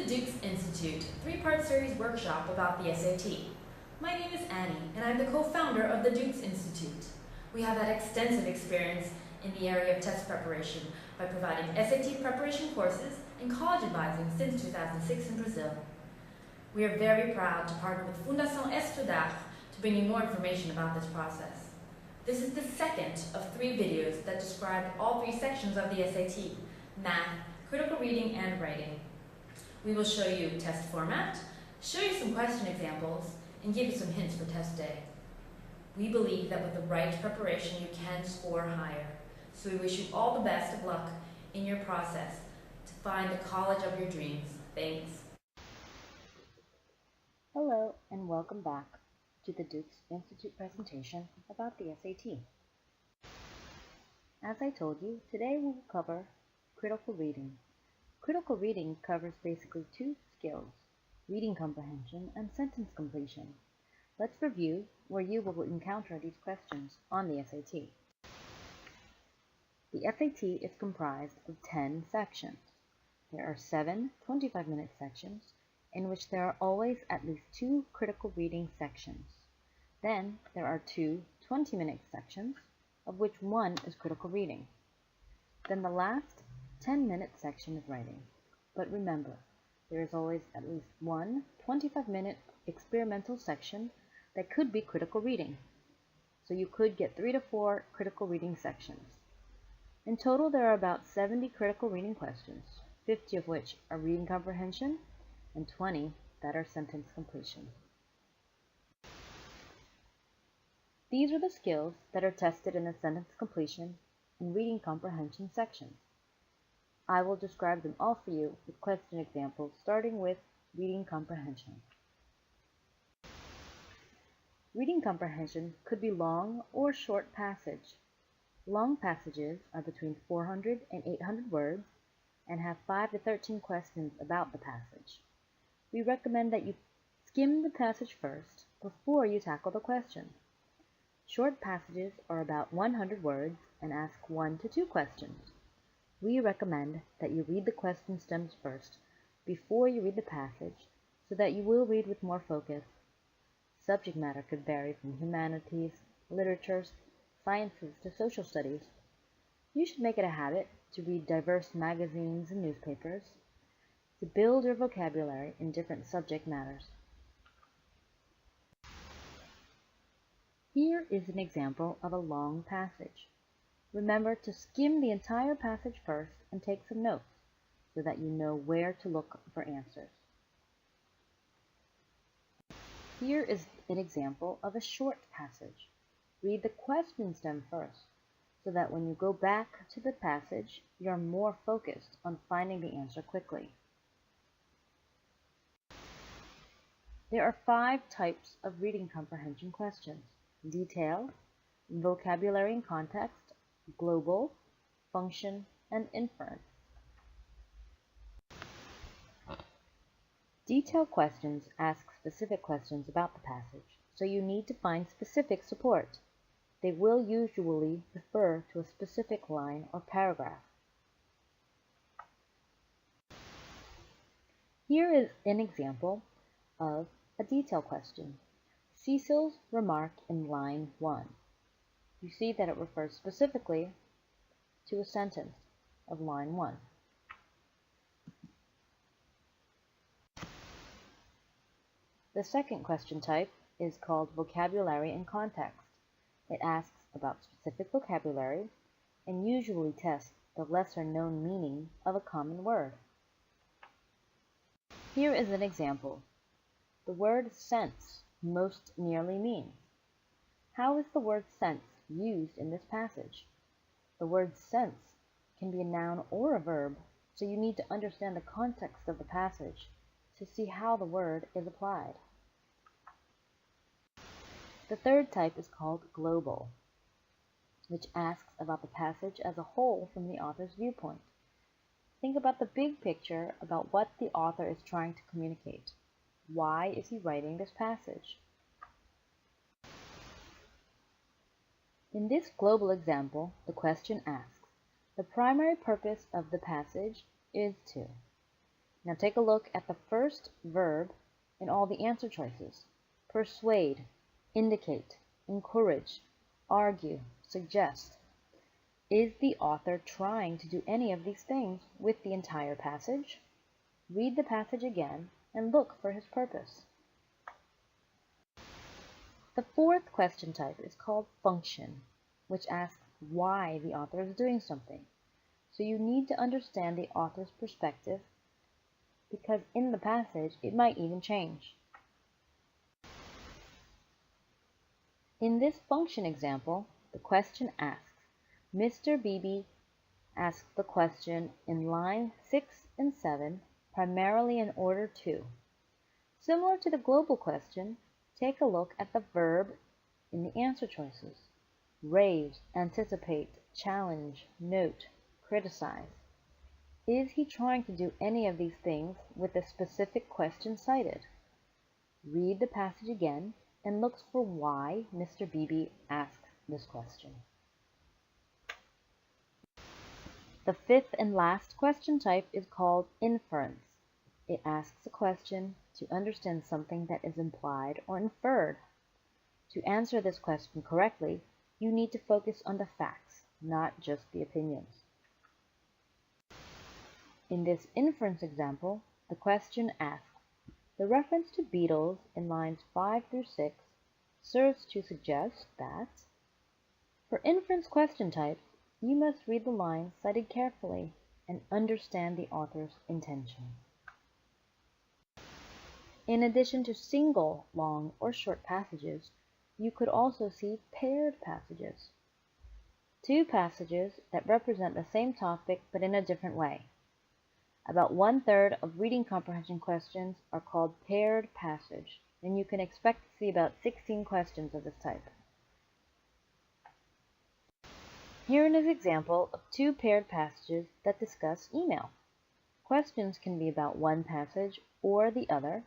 Dukes Institute three-part series workshop about the SAT. My name is Annie, and I'm the co-founder of the Dukes Institute. We have had extensive experience in the area of test preparation by providing SAT preparation courses and college advising since 2006 in Brazil. We are very proud to partner with Fundação Estudar to bring you more information about this process. This is the second of 3 videos that describe all 3 sections of the SAT: math, critical reading, and writing. We will show you test format, show you some question examples, and give you some hints for test day. We believe that with the right preparation you can score higher, so we wish you all the best of luck in your process to find the college of your dreams. Thanks. Hello and welcome back to the Dukes Institute presentation about the SAT. As I told you, today we will cover critical reading. Critical reading covers basically 2 skills: reading comprehension and sentence completion. Let's review where you will encounter these questions on the SAT. The SAT is comprised of 10 sections. There are 7 25-minute sections in which there are always at least 2 critical reading sections. Then there are 2 20-minute sections, of which one is critical reading. Then the last 10-minute section is writing. But remember, there is always at least one 25-minute experimental section that could be critical reading. So you could get 3 to 4 critical reading sections. In total, there are about 70 critical reading questions, 50 of which are reading comprehension and 20 that are sentence completion. These are the skills that are tested in the sentence completion and reading comprehension sections. I will describe them all for you with question examples, starting with reading comprehension. Reading comprehension could be long or short passage. Long passages are between 400 and 800 words and have 5 to 13 questions about the passage. We recommend that you skim the passage first before you tackle the question. Short passages are about 100 words and ask 1 to 2 questions. We recommend that you read the question stems first before you read the passage so that you will read with more focus. Subject matter could vary from humanities, literatures, sciences to social studies. You should make it a habit to read diverse magazines and newspapers to build your vocabulary in different subject matters. Here is an example of a long passage. Remember to skim the entire passage first and take some notes so that you know where to look for answers. Here is an example of a short passage. Read the question stem first so that when you go back to the passage, you are more focused on finding the answer quickly. There are 5 types of reading comprehension questions: detail, vocabulary and context, global, function, and inference. Detail questions ask specific questions about the passage, so you need to find specific support. They will usually refer to a specific line or paragraph. Here is an example of a detail question. Cecil's remark in line 1. You see that it refers specifically to a sentence of line 1. The second question type is called vocabulary and context. It asks about specific vocabulary and usually tests the lesser known meaning of a common word. Here is an example. The word sense most nearly means. How is the word sense used in this passage? The word sense can be a noun or a verb, so you need to understand the context of the passage to see how the word is applied. The third type is called global, which asks about the passage as a whole from the author's viewpoint. Think about the big picture about what the author is trying to communicate. Why is he writing this passage? In this global example, the question asks, the primary purpose of the passage is to. Now take a look at the first verb in all the answer choices. Persuade, indicate, encourage, argue, suggest. Is the author trying to do any of these things with the entire passage? Read the passage again and look for his purpose. The fourth question type is called function, which asks why the author is doing something. So you need to understand the author's perspective because in the passage it might even change. In this function example, the question asks, Mr. Beebe asked the question in line 6 and 7, primarily in order to. Similar to the global question, take a look at the verb in the answer choices. Raise, anticipate, challenge, note, criticize. Is he trying to do any of these things with the specific question cited? Read the passage again and look for why Mr. Beebe asked this question. The fifth and last question type is called inference. It asks a question to understand something that is implied or inferred. To answer this question correctly, you need to focus on the facts, not just the opinions. In this inference example, the question asks, the reference to Beatles in lines 5 through 6 serves to suggest that. For inference question types, you must read the lines cited carefully and understand the author's intention. In addition to single, long, or short passages, you could also see paired passages. Two passages that represent the same topic but in a different way. About 1/3 of reading comprehension questions are called paired passage, and you can expect to see about 16 questions of this type. Here is an example of two paired passages that discuss email. Questions can be about one passage or the other,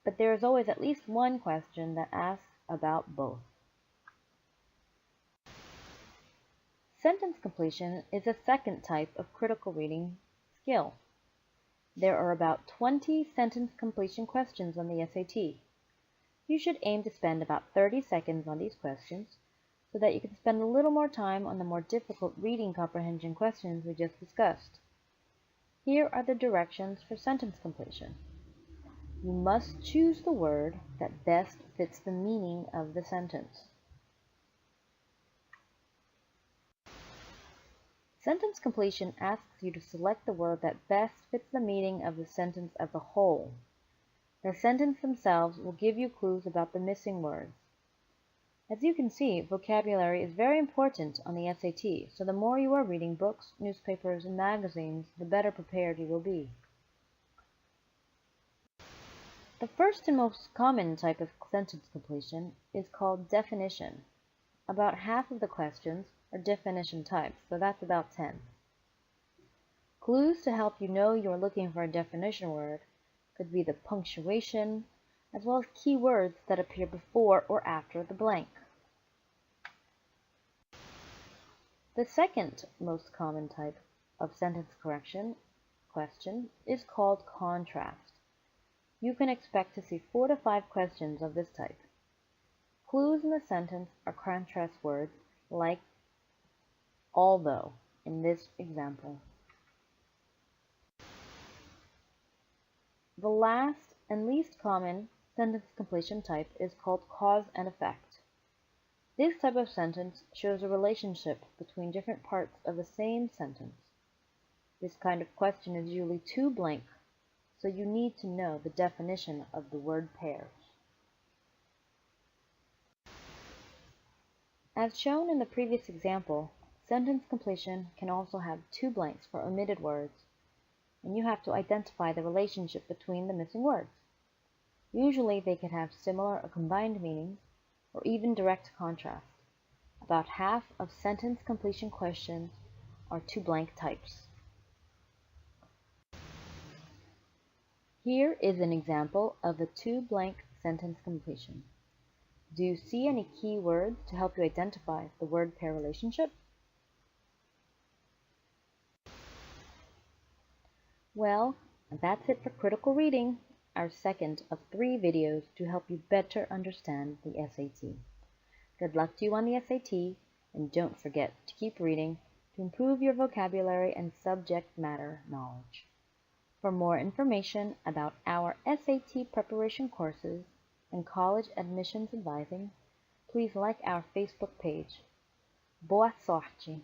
but there is always at least one question that asks about both. Sentence completion is a second type of critical reading skill. There are about 20 sentence completion questions on the SAT. You should aim to spend about 30 seconds on these questions so that you can spend a little more time on the more difficult reading comprehension questions we just discussed. Here are the directions for sentence completion. You must choose the word that best fits the meaning of the sentence. Sentence completion asks you to select the word that best fits the meaning of the sentence as a whole. The sentence themselves will give you clues about the missing words. As you can see, vocabulary is very important on the SAT, so the more you are reading books, newspapers, and magazines, the better prepared you will be. The first and most common type of sentence completion is called definition. About half of the questions are definition types, so that's about 10. Clues to help you know you are looking for a definition word could be the punctuation, as well as key words that appear before or after the blank. The second most common type of sentence correction question is called contrast. You can expect to see 4 to 5 questions of this type. Clues in the sentence are contrast words like although in this example. The last and least common sentence completion type is called cause and effect. This type of sentence shows a relationship between different parts of the same sentence. This kind of question is usually too blank, so you need to know the definition of the word pairs. As shown in the previous example, sentence completion can also have 2 blanks for omitted words, and you have to identify the relationship between the missing words. Usually they can have similar or combined meanings, or even direct contrast. About half of sentence completion questions are 2 blank types. Here is an example of a 2 blank sentence completion. Do you see any key words to help you identify the word-pair relationship? Well, And that's it for Critical Reading, our second of 3 videos to help you better understand the SAT. Good luck to you on the SAT, and don't forget to keep reading to improve your vocabulary and subject matter knowledge. For more information about our SAT preparation courses and college admissions advising, please like our Facebook page. Boa sorte!